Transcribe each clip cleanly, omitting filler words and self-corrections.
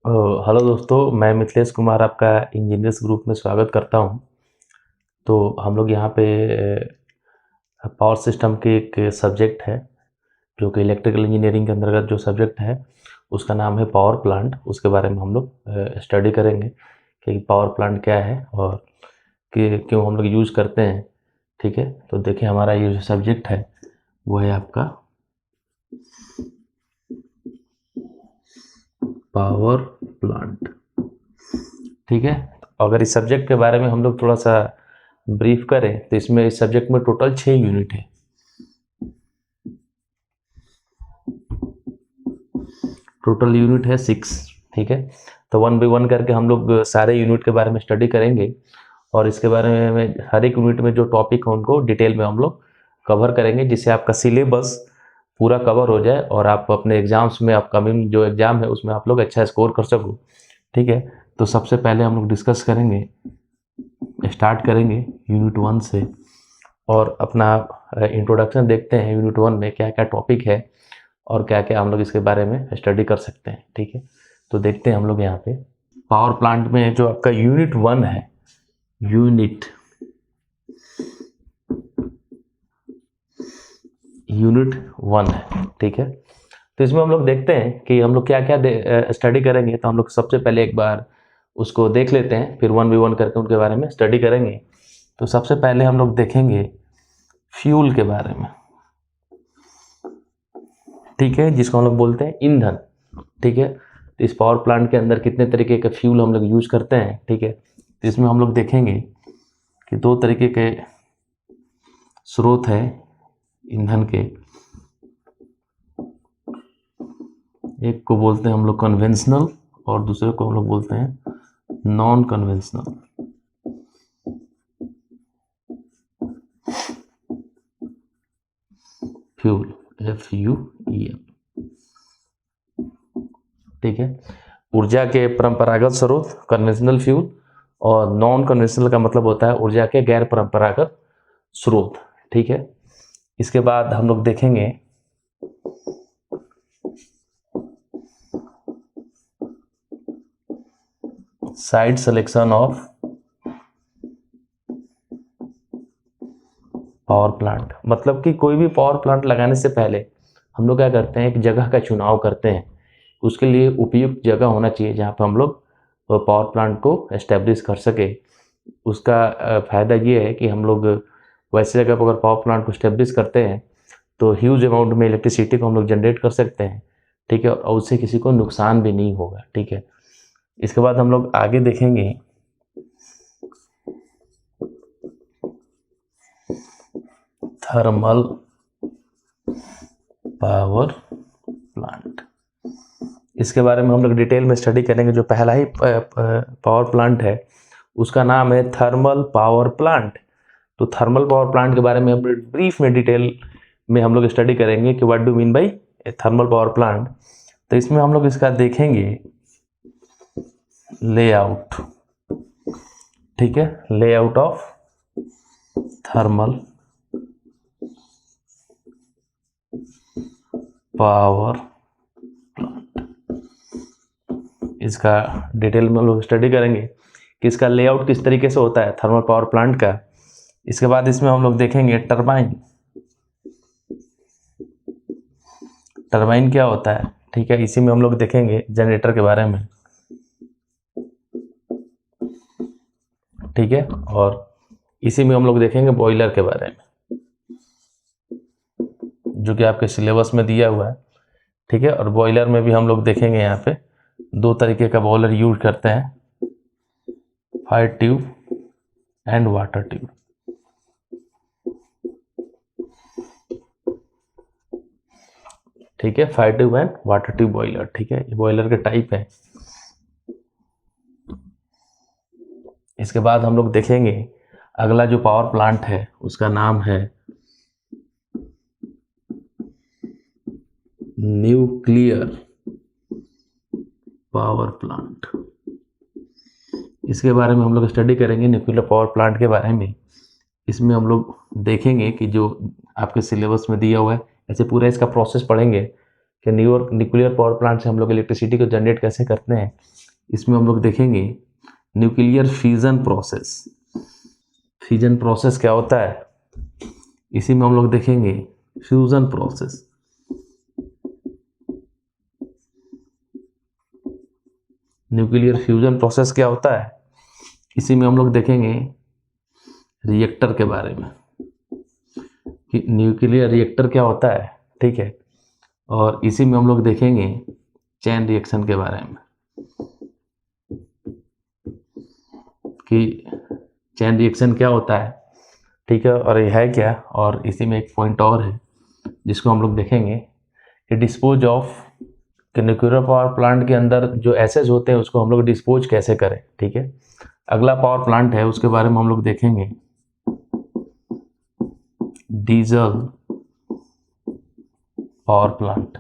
अ, hello दोस्तों, मैं मिथिलेश कुमार आपका इंजीनियर्स ग्रुप में स्वागत करता हूं। तो हम लोग यहाँ पे पावर सिस्टम के एक सब्जेक्ट है जो कि इलेक्ट्रिकल इंजीनियरिंग के अंतर्गत जो सब्जेक्ट है उसका नाम है पावर प्लांट। उसके बारे में हम लोग स्टडी करेंगे कि पावर प्लांट क्या है और कि क्यों हम लोग यूज़ करते हैं। ठीक है, तो देखिए हमारा ये जो सब्जेक्ट है वो है आपका पावर प्लांट। ठीक है, अगर इस सब्जेक्ट के बारे में हम लोग थोड़ा सा ब्रीफ करें तो इसमें इस सब्जेक्ट में टोटल 6 यूनिट है। टोटल यूनिट है 6। ठीक है, तो 1 बाई 1 करके हम लोग सारे यूनिट के बारे में स्टडी करेंगे और इसके बारे में हर एक यूनिट में जो टॉपिक है उनको डिटेल में हम लोग कवर करेंगे, जिससे आपका सिलेबस पूरा कवर हो जाए और आप अपने एग्जाम्स में अपकमिंग जो एग्ज़ाम है उसमें आप लोग अच्छा स्कोर कर सको। ठीक है, तो सबसे पहले हम लोग डिस्कस करेंगे, स्टार्ट करेंगे यूनिट 1 से और अपना इंट्रोडक्शन देखते हैं यूनिट 1 में क्या क्या टॉपिक है और क्या क्या हम लोग इसके बारे में स्टडी कर सकते हैं। ठीक है, तो देखते हैं हम लोग यहाँ पे पावर प्लांट में जो आपका यूनिट 1 है, यूनिट 1 है। ठीक है, तो इसमें हम लोग देखते हैं कि हम लोग क्या क्या स्टडी करेंगे। तो हम लोग सबसे पहले एक बार उसको देख लेते हैं, फिर 1 बाई 1 करके उनके बारे में स्टडी करेंगे। तो सबसे पहले हम लोग देखेंगे फ्यूल के बारे में। ठीक है, जिसको हम लोग बोलते हैं ईंधन। ठीक है, तो इस पावर प्लांट के अंदर कितने तरीके के फ्यूल हम लोग यूज करते हैं। ठीक है, तो इसमें हम लोग देखेंगे कि 2 तरीके के स्रोत है ईंधन के। एक को बोलते हैं हम लोग कन्वेंशनल और दूसरे को हम लोग बोलते हैं नॉन कन्वेंशनल फ्यूल, FUEL। ठीक है, ऊर्जा के परंपरागत स्रोत कन्वेंशनल फ्यूल और नॉन कन्वेंशनल का मतलब होता है ऊर्जा के गैर परंपरागत स्रोत। ठीक है, इसके बाद हम लोग देखेंगे site selection of power plant. मतलब कि कोई भी पावर प्लांट लगाने से पहले हम लोग क्या करते हैं, एक जगह का चुनाव करते हैं। उसके लिए उपयुक्त जगह होना चाहिए जहाँ पर हम लोग पावर प्लांट को एस्टेब्लिश कर सके। उसका फ़ायदा ये है कि हम लोग वैसे जगह पर अगर पावर प्लांट को एस्टेब्लिश करते हैं तो ह्यूज अमाउंट में इलेक्ट्रिसिटी को हम लोग जनरेट कर सकते हैं। ठीक है, और उससे किसी को नुकसान भी नहीं होगा। ठीक है, इसके बाद हम लोग आगे देखेंगे थर्मल पावर प्लांट। इसके बारे में हम लोग डिटेल में स्टडी करेंगे। जो पहला ही पावर प्लांट है उसका नाम है थर्मल पावर प्लांट। तो थर्मल पावर प्लांट के बारे में हम ब्रीफ में डिटेल में हम लोग स्टडी करेंगे कि what do mean by thermal power plant. तो इसमें हम लोग इसका देखेंगे लेआउट। ठीक है, layout of thermal power plant, इसका डिटेल में लोग स्टडी करेंगे कि इसका लेआउट किस तरीके से होता है थर्मल पावर प्लांट का। इसके बाद इसमें हम लोग देखेंगे टरबाइन। टरबाइन क्या होता है। ठीक है, इसी में हम लोग देखेंगे जनरेटर के बारे में। ठीक है, और इसी में हम लोग देखेंगे बॉयलर के बारे में जो कि आपके सिलेबस में दिया हुआ है। ठीक है, और बॉयलर में भी हम लोग देखेंगे यहाँ पे 2 तरीके का बॉयलर यूज करते हैं, fire tube and water tube. ठीक है, fire tube and water tube boiler. ठीक है, ये बॉयलर के टाइप है। इसके बाद हम लोग देखेंगे अगला जो पावर प्लांट है उसका नाम है न्यूक्लियर पावर प्लांट। इसके बारे में हम लोग स्टडी करेंगे न्यूक्लियर पावर प्लांट के बारे में। इसमें हम लोग देखेंगे कि जो आपके सिलेबस में दिया हुआ है ऐसे पूरा इसका प्रोसेस पढ़ेंगे कि न्यूक्लियर पावर प्लांट से हम लोग इलेक्ट्रिसिटी को जनरेट कैसे करते हैं इसमें हम लोग देखेंगे nuclear fusion process. Fusion process क्या होता है, इसी में हम लोग देखेंगे fusion process. Nuclear fusion process क्या होता है, इसी में हम लोग देखेंगे रिएक्टर के बारे में कि न्यूक्लियर रिएक्टर क्या होता है, ठीक है। और इसी में हम लोग देखेंगे चेन रिएक्शन के बारे में कि चेन रिएक्शन क्या होता है, ठीक है, और ये है क्या। और इसी में एक पॉइंट और है जिसको हम लोग देखेंगे कि dispose of nuclear power plant के अंदर जो एसेज होते हैं उसको हम लोग डिस्पोज कैसे करें, ठीक है। अगला पावर प्लांट है उसके बारे में हम लोग देखेंगे डीजल पावर प्लांट,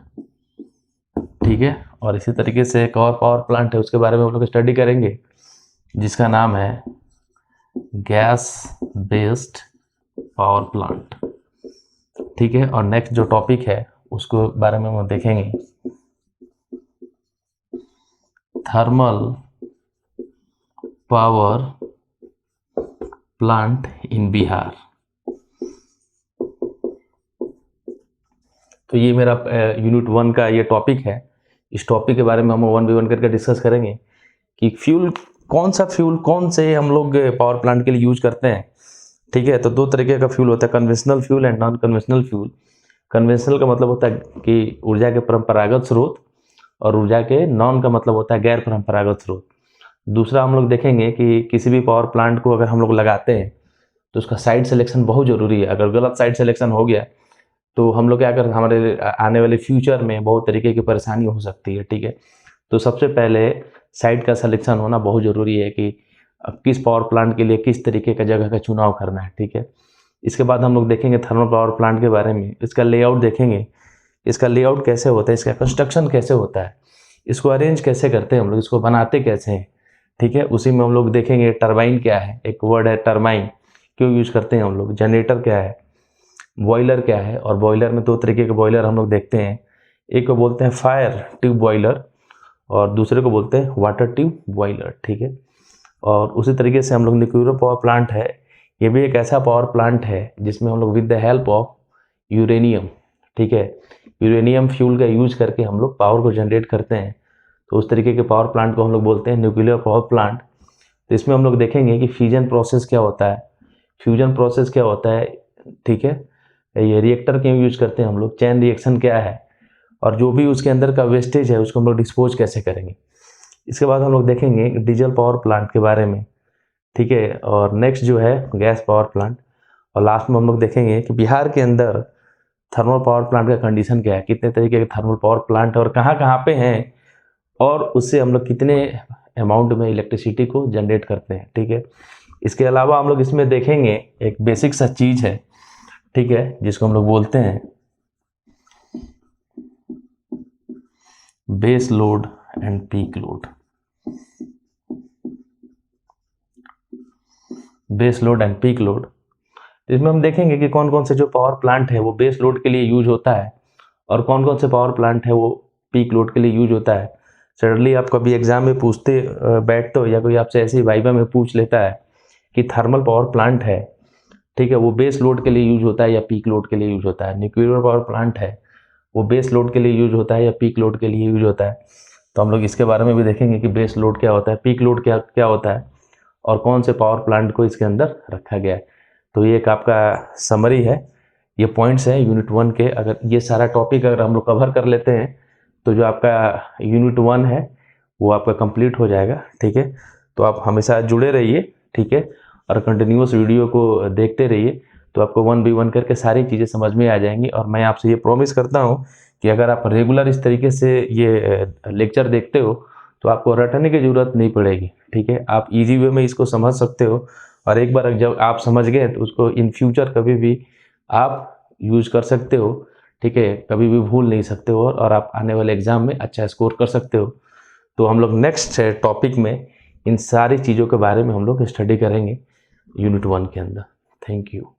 ठीक है। और इसी तरीके से एक और पावर प्लांट है उसके बारे में हम लोग स्टडी करेंगे जिसका नाम है गैस बेस्ड पावर प्लांट, ठीक है। और नेक्स्ट जो टॉपिक है उसको बारे में हम देखेंगे thermal power plant in Bihar. तो ये मेरा यूनिट 1 का ये टॉपिक है। इस टॉपिक के बारे में हम 1v1 करके डिस्कस करेंगे कि फ्यूल कौन से हम लोग पावर प्लांट के लिए यूज करते हैं, ठीक है। तो दो तरीके का फ्यूल होता है, conventional fuel and non conventional fuel. Conventional का मतलब होता है कि ऊर्जा के परंपरागत स्रोत, और ऊर्जा के नॉन का मतलब होता है गैर परंपरागत स्रोत। दूसरा हम लोग देखेंगे कि किसी भी पावर प्लांट को अगर हम लोग लगाते हैं तो उसका साइट सिलेक्शन बहुत ज़रूरी है। अगर गलत साइट सिलेक्शन हो गया तो हम लोग क्या कर हमारे आने वाले फ्यूचर में बहुत तरीके की परेशानी हो सकती है, ठीक है। तो सबसे पहले साइट का सिलेक्शन होना बहुत ज़रूरी है कि किस पावर प्लांट के लिए किस तरीके का जगह का चुनाव करना है, ठीक है। इसके बाद हम लोग देखेंगे थर्मल पावर प्लांट के बारे में, इसका लेआउट देखेंगे, इसका लेआउट कैसे होता है, इसका कंस्ट्रक्शन कैसे होता है, इसको अरेंज कैसे करते हैं हम लोग, इसको बनाते कैसे हैं, ठीक है। उसी में हम लोग देखेंगे टरबाइन क्या है, एक वर्ड है टरबाइन, क्यों यूज करते हैं हम लोग, जनरेटर क्या है, बॉयलर क्या है। और बॉयलर में दो तरीके के बॉयलर हम लोग देखते हैं, एक को बोलते हैं फायर ट्यूब बॉयलर और दूसरे को बोलते हैं वाटर ट्यूब बॉयलर, ठीक है। और उसी तरीके से हम लोग न्यूक्लियर पावर प्लांट है, ये भी एक ऐसा पावर प्लांट है जिसमें हम लोग with the help of uranium, ठीक है, यूरेनियम फ्यूल का यूज करके हम लोग पावर को जनरेट करते हैं। तो उस तरीके के पावर प्लांट को हम लोग बोलते हैं न्यूक्लियर पावर प्लांट। तो इसमें हम लोग देखेंगे कि फ्यूजन प्रोसेस क्या होता है, ठीक है, ये रिएक्टर क्यों यूज करते हैं हम लोग, चेन रिएक्शन क्या है, और जो भी उसके अंदर का वेस्टेज है उसको हम लोग डिस्पोज कैसे करेंगे। इसके बाद हम लोग देखेंगे डीजल पावर प्लांट के बारे में, ठीक है। और नेक्स्ट जो है गैस पावर प्लांट, और लास्ट में हम लोग देखेंगे कि बिहार के अंदर थर्मल पावर प्लांट का कंडीशन क्या है, कितने तरीके के थर्मल पावर प्लांट है और कहाँ पे हैं, और उससे हम लोग कितने अमाउंट में इलेक्ट्रिसिटी को जनरेट करते हैं, ठीक है। इसके अलावा हम लोग इसमें देखेंगे एक बेसिक सा चीज़ है, ठीक है, जिसको हम लोग बोलते हैं base load and peak load. Base load and peak load, इसमें हम देखेंगे कि कौन कौन से जो पावर प्लांट है वो बेस लोड के लिए यूज होता है और कौन कौन से पावर प्लांट है वो पीक लोड के लिए यूज होता है। सडनली आप कभी एग्जाम में पूछते बैठते हो या कोई आपसे ऐसे ही वाइवा में पूछ लेता है कि थर्मल पावर प्लांट है, ठीक है, वो बेस लोड के लिए यूज होता है या पीक लोड के लिए यूज होता है। न्यूक्लियर पावर प्लांट है वो बेस लोड के लिए यूज होता है या पीक लोड के लिए यूज होता है। तो हम लोग इसके बारे में भी देखेंगे कि बेस लोड क्या होता है, पीक लोड क्या क्या होता है, और कौन से पावर प्लांट को इसके अंदर रखा गया है। तो ये एक आपका समरी है, ये पॉइंट्स हैं यूनिट 1 के। अगर ये सारा टॉपिक अगर हम लोग कवर कर लेते हैं तो जो आपका यूनिट 1 है वो आपका कंप्लीट हो जाएगा, ठीक है। तो आप हमेशा जुड़े रहिए, ठीक है, और कंटिन्यूअस वीडियो को देखते रहिए, तो आपको 1v1 करके सारी चीज़ें समझ में आ जाएंगी। और मैं आपसे ये प्रॉमिस करता हूँ कि अगर आप रेगुलर इस तरीके से ये लेक्चर देखते हो तो आपको रटने की ज़रूरत नहीं पड़ेगी, ठीक है। आप इजी वे में इसको समझ सकते हो, और एक बार जब आप समझ गए तो उसको इन फ्यूचर कभी भी आप यूज कर सकते हो, ठीक है, कभी भी भूल नहीं सकते हो, और आप आने वाले एग्जाम में अच्छा स्कोर कर सकते हो। तो हम लोग नेक्स्ट टॉपिक में इन सारी चीज़ों के बारे में हम लोग स्टडी करेंगे यूनिट 1 के अंदर। Thank you.